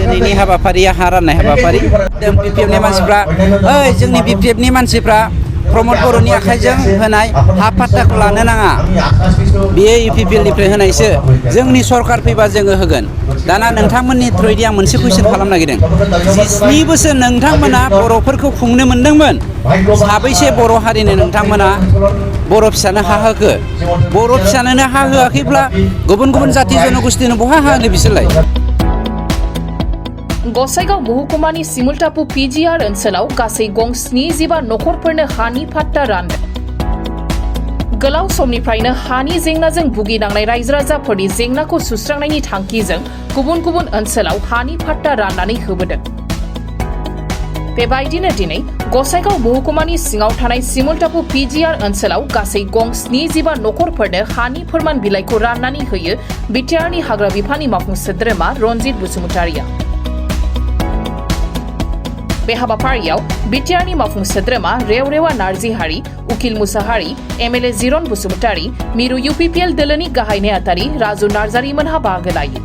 दिनैनि हाबाफारिया हा राननाय हाबाफारि बिपिएफनि मानसिफ्रा जोंनि बिपिएफनि मानसिफ्रा प्रमद बर'नि आखाइजों होनाय हा पाट्टाखौ लानो नाङा बेयो इउपिपिएलनिफ्राय होनायसो जोंनि सरकार फैबा जोङो होगोन दाना नोंथांमोननि थ्रुयै आं मोनसे कुइसन खालामनो नागिरदों 7 बोसोर नोंथांमोना बर'फोरखौ खुंनो मोनदोंमोन साबैसे बर' हारिनो नोंथांमोना बर' फिसानो हा होखो बर' फिसानोनो हा होआखैब्ला गुबुन गुबुन जाति जनगोष्ठीनो बहा हा होनो बिसोरलाय गसाइगाव महकुमानि सिमुलटापु पिजिआर ओनसोलाव गासै गं 70 नखरफोरनो हानि पाट्टा रानदों गोलाव समनिफ्रायनो हानि जेंनाजों भुगिनांनाय रायजो राजाफोरनि जेंनाखौ सुस्रांनायनि थांखिजों गुबुन गुबुन ओनसोलाव हानि पाट्टा राननानै होबोदों बेबायदिनो दिनै गसाइगाव महकुमानि सिङाव थानाय सिमुलटापु पिजिआर ओनसोलाव गासै गं 70 नखरफोरनो हानि फोरमान बिलाइखौ राननानै होयो बिटिआरनि हाग्रा बिफाननि मावफुं सोद्रोमा रनजित बसुमतारिया बे हाबाफारियाव बिटिआरनि मावफुं सोद्रोमा रेवरेवा नार्जिहारि उकिल मुसाहारि एमएलए जिरन बसुमतारि मिरु इउपिपिएल दोलोनि गाहाय नेहाथारि राजु नार्जारि मोनहा बाहागो लायो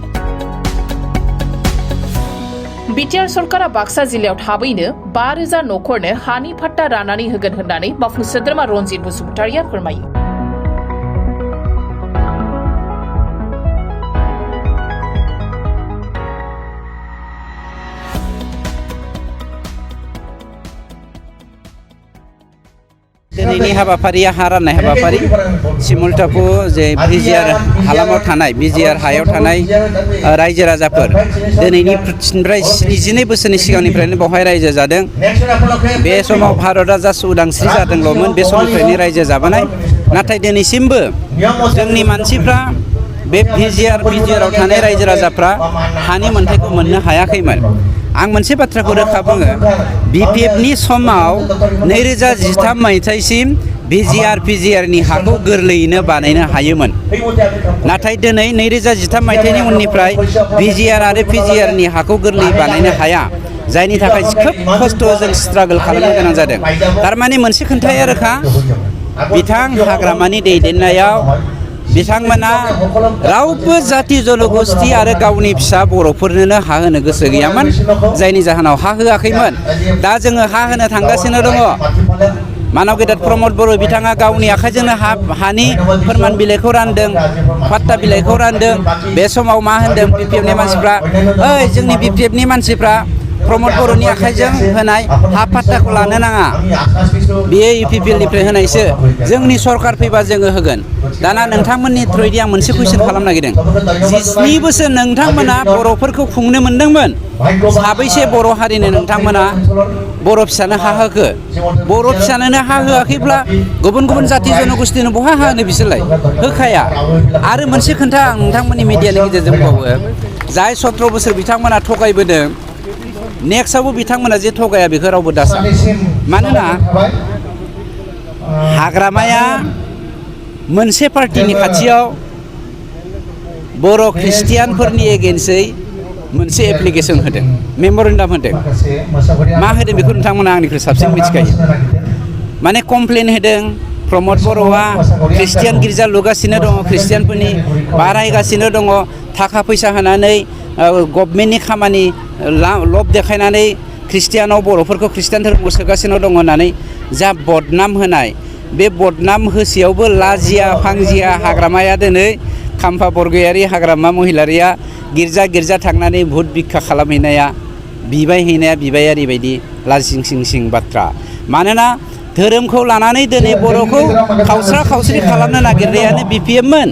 बिटिआर सरकारा बाक्सा जिल्लायाव थाबैनो 5,000 नखरनो हानि पाट्टा राननानै होगोन होननानै मावफुं सोद्रोमा रनजित बसुमतारिया फोरमायो दिनैनि हाबाफारिया हा राननाय हाबाफारि सिमुलटापु जे बिजिआर हालामाव थानाय बिजिआर हायाव थानाय रायजो राजाफोर दिनैनिफ्राय 72 बोसोरनि सिगांनिफ्रायनो बेवहाय रायजो जादों बे समाव भारतआ जास्ट उदांस्रि जादोंल'मोन बे समनिफ्रायनो रायजो जाबोनाय नाथाय दिनैसिमबो जोंनि मानसिफ्रा बे बिजिआराव थानाय रायजो राजाफ्रा हानि मोन्थायखौ मोननो हायाखैमोन आं मोनसे बाथ्राखौ रोखा बुङो बिपिएफनि समाव 2013 मायथाइसिम पिजिआरनि हाखौ गोरलैयैनो बानायनो हायोमोन नाथाय दिनै 2013 मायथाइनि उननिफ्राय बिजिआर आरो पिजिआरनि हाखौ गोरलैयै बानायनो हाया जायनि थाखाय खोब खस्थ' जों स्ट्रागल खालामनो गोनां जादों थारमाने मोनसे खोन्थाया रोखा बिथां हाग्रामानि दैदेननायाव बिथांमोना रावबो जाति जनगोष्ठी आरो गावनि फिसा बर'फोरनो हा होनो गोसो गैयामोन जायनि जाहोनाव हा होआखैमोन दा जोङो हा होनो थांगासिनो दङ मानव गेदेर प्रमद बर' बिथाङा गावनि आखाइजोंनो हानि फोरमान बिलाइखौ रानदों पाट्टा बिलाइखौ रानदों बे समाव मा होनदों बिपिएफनि मानसिफ्रा जोंनि बिपिएफनि मानसिफ्रा प्रमद बर'नि आखाइजों होनाय हा पाट्टाखौ लानो नाङा बेयो इउपिपिएलनिफ्राय होनायसो जोंनि सरकार फैबा जोङो होगोन दाना नोंथांमोननि थ्रुयै आं मोनसे कुइसन खालामनो नागिरदों 7 बोसोर नोंथांमोना बर'फोरखौ खुंनो मोनदोंमोन साबैसे बर' हारिनो नोंथांमोना बर' फिसानो हा होखो बर' फिसानोनो हा होआखैब्ला गुबुन गुबुन जाति जनगोष्ठीनो बहा हा होनो बिसोरलाय होखाया आरो मोनसे खोन्था आं नोंथांमोननि मिडियानि गेजेरजों बुंबावो जाय 17 बोसोर बिथांमोना थगायबोदों नेक्स्टआवबो बिथांमोना जे थगाया बेखौ रावबो दासा मानोना हाग्रामाया मोनसे पार्टिनि खाथियाव बर' ख्रिस्टियानफोरनि एगेन्स्टै मोनसे एप्लिकेसन होदों मेम'रेन्डाम होदों मा होदों बेखौ नोंथांमोना आंनिख्रुइ साबसिन मिथिखायो माने कमप्लेन होदों प्रमद बर'आ ख्रिस्टियान गिर्जा लुगासिनो दङ ख्रिस्टियानफोरनि बारायगासिनो दङ थाखा फैसा होनानै गभर्नमेन्टनि खामानि लब देखायनानै ख्रिस्टियानाव बर'फोरखौ ख्रिस्टियान धोरोमखौ सोगासिनो दङ होननानै जा बदनाम होनाय बे बदनाम होसेयावबो लाजिया फांजिया हाग्रामाया दिनै खाम्फा बरगयारि हाग्रामा महिलारिया गिर्जा थांनानै भुट भिक्षा खालामहैनाया बिबायारि बायदि लाजिं बाथ्रा मानोना धोरोमखौ लानानै दिनै बर'खौ खावस्रि खालामनो नागिरनायानो बिपिएफमोन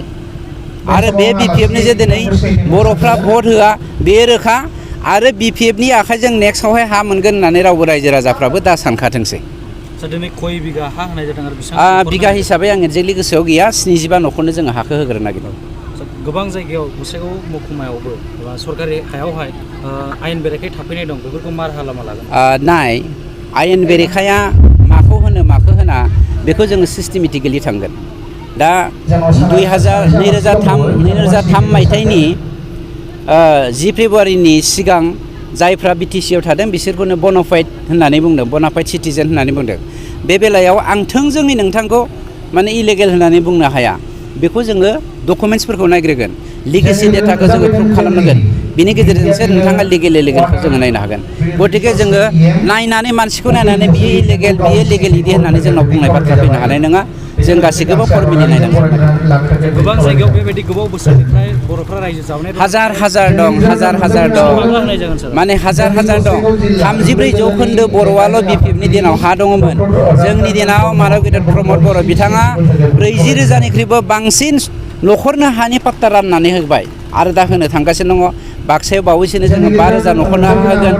आरो बे बिपिएफनि जे दिनै बर'फ्रा भट होआ बे रोखा आरो बिपिएफनि आखाइजों नेक्स्टआवहाय हा मोनगोन होननानै रावबो रायजो राजाफ्राबो दा सानखाथोंसै दिनै खय बिगा हा होनाय जादों आरो बिगा हिसाबै आं एक्जेक्टलि गोसोआव गैया 75 नखरनो जोङो हाखौ होग्रोनो नागिरदों गोबां जायगायाव गसाइगाव महकुमायावबो सरकारि हायावहाय आयेन बेरेखायै थाफैनाय दं बेफोरखौ मार लामा लागोन नाय आयेन बेरेखाया माखौ होना बेखौ जोङो सिस्टेमेटिकेलि थांगोन दा 2003 मायथाइनि 10 फेब्रुवारिनि सिगां जायफ्रा बिटिसिआव थादों बिसोरखौनो बनाफाइड होननानै बुंदों बनाफाइड सिटिजेन होननानै बुंदों बे बेलायाव आं थोंजोङै नोंथांखौ माने इलिगेल होननानै बुंनो हाया बेखौ जोङो डकुमेन्ट्सफोरखौ नायग्रोगोन लिगेसि डेटाखौ जोङो प्रुभ खालामनांगोन बिनि गेजेरजोंसो नोंथाङा लिगेल इलिगेलखौ जोङो नायनो हागोन गतिके जोङो नायनानै मानसिखौ नायनानै बियो इलिगेल इदि होननानै जोंनाव बुंनाय बाथ्रा फैनो हानाय नङा जों गासैखौबो फर्मेलि नायनांगोन गोबां जायगायाव बेबायदि गोबाव बोसोरनिफ्राय बर'फ्रा रायजो जाबोनाय हाजार दं माने हाजार दं 34 जौखोन्दो बर'आल' बिपिएफनि दिनाव हा दङमोन जोंनि दिनाव मानब गेदेर प्रमद बर' बिथाङा 40,000निख्रुइबो बांसिन न'खरनो हानि पाट्टा राननानै होबाय आरो दा होनो थांगासिनो दङ बाक्सायाव बावैसोनो जोङो 5,000 न'खरनो हा होगोन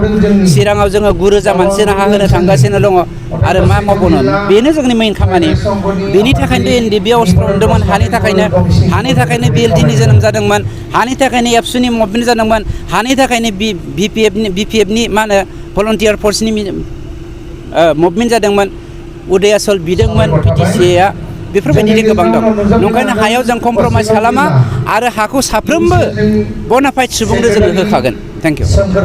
चिराङाव जोङो 9,000 मानसिनो हा होनो थांगासिनो दङ आरो मा मावबावनो बेनो जोंनि मेइन खामानि बेनि थाखायनो एनडिएफबि अस्त्र मोनदोंमोन हानि थाखायनो बिएलडिनि जोनोम जादोंमोन हानि थाखायनो एबसुनि मुभमेन्ट जादोंमोन हानि थाखायनो बिपिएफनि मा होनो भलन्टियार फर्सनि मुभमेन्ट जादोंमोन उदयाचल बिदोंमोन पिटिसिआ बेफोरबायदिनो गोबां दं नंखायनो हायाव जों कमप्रमाइज खालामा आरो हाखौ साफ्रोमबो बनाफाइड सुबुंनो जोङो होखागोन थेंक इउ